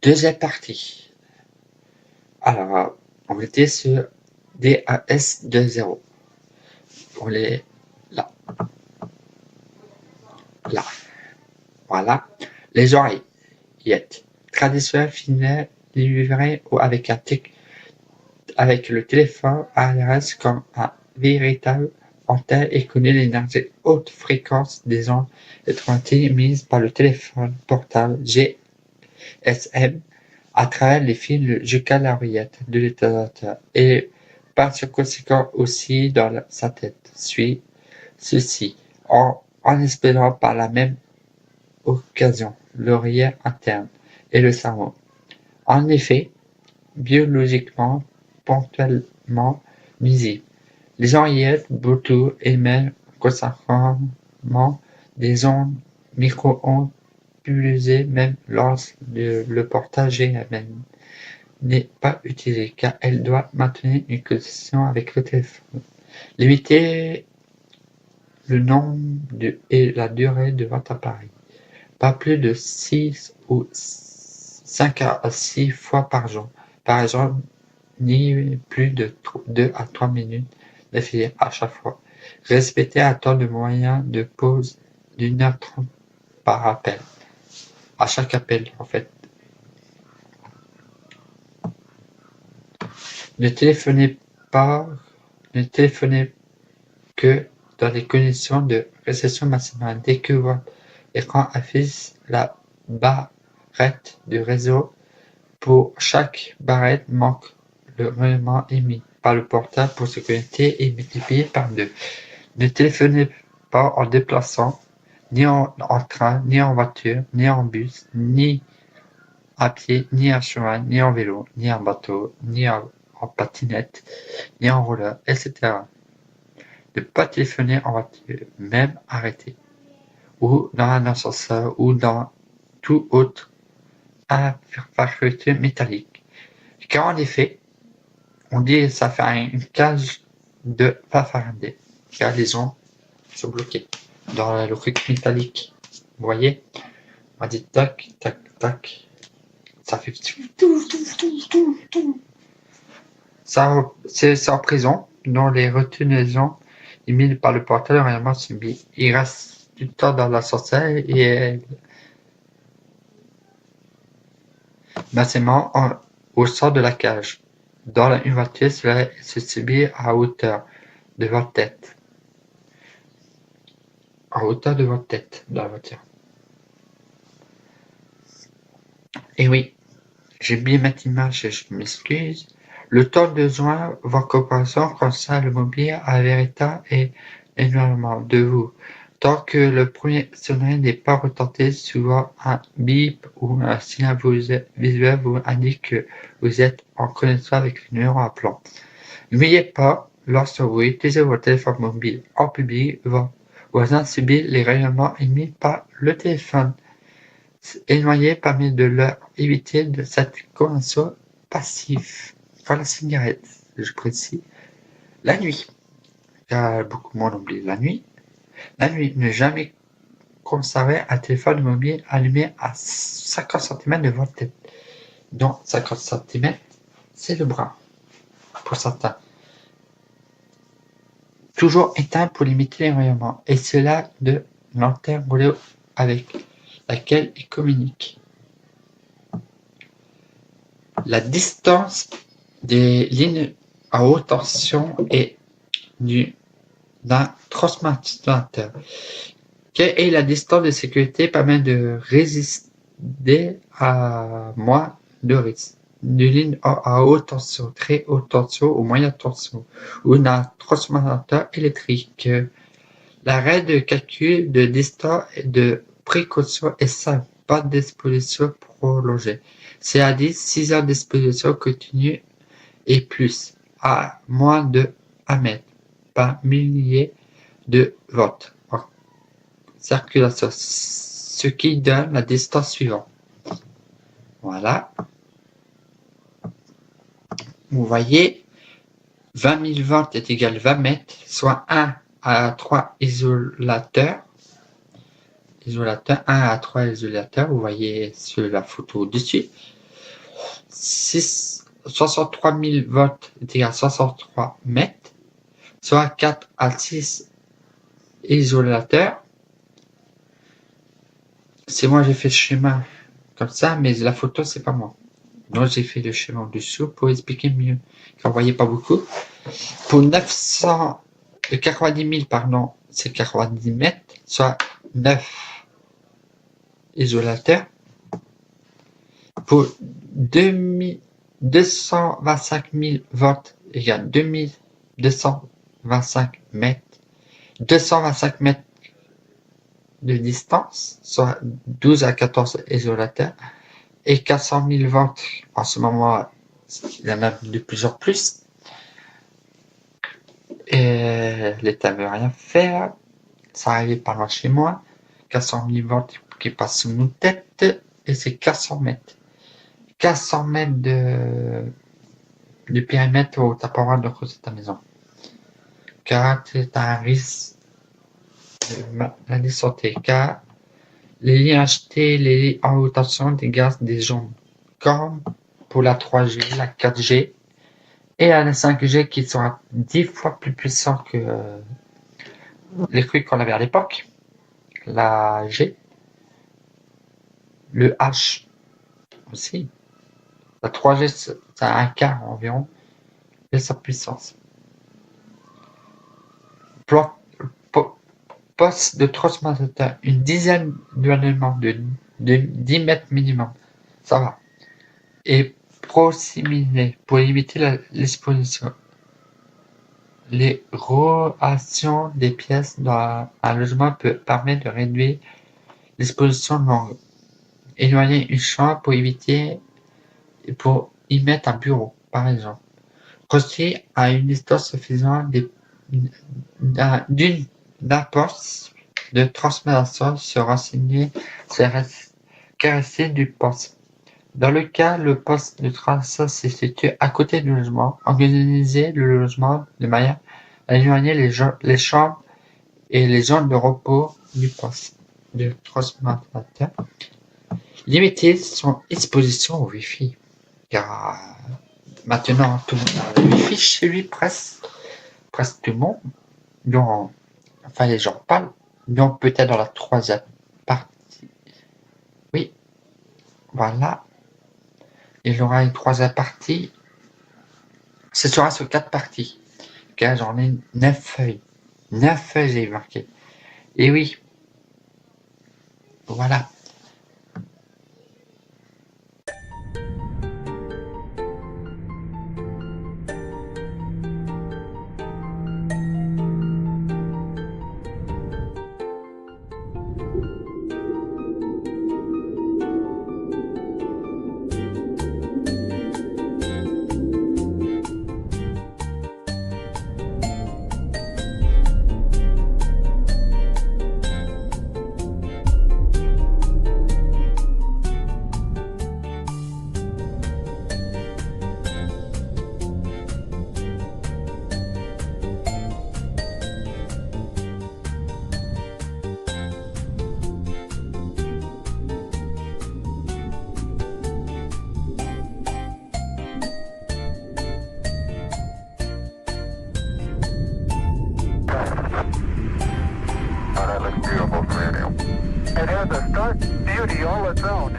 Deuxième partie. Alors, on était sur DAS20. On est là. Là. Voilà. Les oreillettes. Traditionnel fidèle livré ou avec avec le téléphone ARS comme un véritable antenne et connaît l'énergie haute fréquence des ondes électromagnétiques émises par le téléphone portable GSM à travers les fils jusqu'à l'oreillette de l'utilisateur et par conséquent aussi dans sa tête. Suit ceci en espérant par la même occasion l'oreille interne et le cerveau. En effet, biologiquement, ponctuellement nuisibles, les oreillettes Bluetooth émettent constamment des ondes micro-ondes pulsées même lorsque le portage GSM n'est pas utilisé car elle doit maintenir une connexion avec le téléphone. Limiter le nombre et la durée de votre appareil. Pas plus de 6 ou 5 à 6 fois par jour. Par exemple, ni plus de 2 à 3 minutes d'affilée à chaque fois. Respectez un temps de moyen de pause d'1h30 par appel. À chaque appel, en fait. Ne téléphonez que dans les conditions de réception maximale. Dès que votre écran affiche la barrette du réseau, pour chaque barrette manque le rayonnement émis par le portable pour se connecter est multiplié par 2. Ne téléphonez pas en déplaçant, ni en train, ni en voiture, ni en bus, ni à pied, ni à cheval, ni en vélo, ni en bateau, ni en patinette, ni en roller, etc. Ne pas téléphoner en voiture, même arrêté, ou dans un ascenseur, ou dans tout autre infrastructure métallique. Car en effet, on dit que ça fait une cage de Faraday, car les ondes sont bloquées dans le truc métallique. Vous voyez? On dit tac, tac, tac. Ça fait tout. Ça, c'est en prison, dont les retenaisons émises par le portail réellement subi. Il reste du temps dans l'ascenseur et massivement au sort de la cage. Dans une voiture, cela se subit à hauteur de votre tête. À hauteur de votre tête dans la voiture. Et oui, j'ai bien mettre image, je m'excuse. Le temps de joindre vos comparaisons concerne le mobile à véritable et énormément de vous. Tant que le premier sonnerie n'est pas retenté, souvent un bip ou un signal visuel vous indique que vous êtes en connexion avec le numéro appelant. N'oubliez pas, lorsque vous utilisez votre téléphone mobile en public, vos voisins subissent les rayonnements émis par le téléphone. Éloigner permet de leur éviter de cette consommation passive. Quand la cigarette, je précise, la nuit, car beaucoup moins oublient la nuit, ne jamais conserver un téléphone mobile allumé à 50 cm de votre tête. Donc 50 cm, c'est le bras, pour certains. Toujours éteint pour limiter les rayonnements, et cela de lanterne roulée avec laquelle ils communiquent. La distance des lignes à haute tension est d'un transformateur. Quelle est la distance de sécurité permet de résister à moins de risques d'une ligne à haute tension, très haute tension ou moyenne tension, ou d'un transformateur électrique. La règle de calcul de distance et de précaution est simple, pas d'exposition prolongée. C'est-à-dire 6 heures d'exposition continue et plus, à moins de 1 mètre par millier de volts en circulation, ce qui donne la distance suivante. Voilà. Vous voyez, 20 000 volts est égal à 20 mètres, soit 1 à 3 isolateurs. 1 à 3 isolateurs, vous voyez sur la photo dessus. 63 000 volts est égal à 63 mètres, soit 4 à 6 isolateurs. C'est moi, j'ai fait le schéma comme ça, mais la photo, c'est pas moi. Donc, j'ai fait le schéma en dessous pour expliquer mieux. Quand vous voyez pas beaucoup. Pour 90 000, pardon, c'est 90 mètres, soit 9 isolateurs. Pour 225 000 volts égale 2225 mètres. 225 mètres de distance, soit 12 à 14 isolateurs. Et 400 000 volts, en ce moment, il y en a de plus en plus. Et l'État veut rien faire. Ça arrive par loin chez moi. 400 000 volts qui passent sous nos têtes. Et c'est 400 mètres. 400 mètres de périmètre où t'as pas le droit de creuser ta maison. Car c'est un risque de maladie santé. Car les lignes achetées, les lignes en haute tension dégagent des ondes. Comme pour la 3G, la 4G et la 5G qui sera 10 fois plus puissant que les trucs qu'on avait à l'époque. La G, le H aussi. La 3G, c'est un quart environ de sa puissance. Poste de transformateur, une dizaine d'éléments de 10 mètres minimum. Ça va. Et proximité pour limiter l'exposition. Les rotations des pièces dans un logement peut permettre de réduire l'exposition longue. Éloigner une chambre pour éviter pour y mettre un bureau, par exemple. Construire à une distance suffisante d'un poste de transformation se renseigner sur la caractéristique du poste. Dans le cas, le poste de transformation se situe à côté du logement. Organiser le logement de manière à éloigner les chambres et les zones de repos du poste de transformateur. Limiter son exposition au Wi-Fi. Car maintenant, tout le monde a le Wi-Fi chez lui, presque tout le monde. Donc, enfin, les gens parlent. Donc, peut-être dans la troisième partie. Oui, voilà. Il y aura une troisième partie. Ce sera sur 4 parties. Car j'en ai 9 feuilles. 9 feuilles, j'ai marqué. Et oui. Voilà. It has a stark beauty all its own.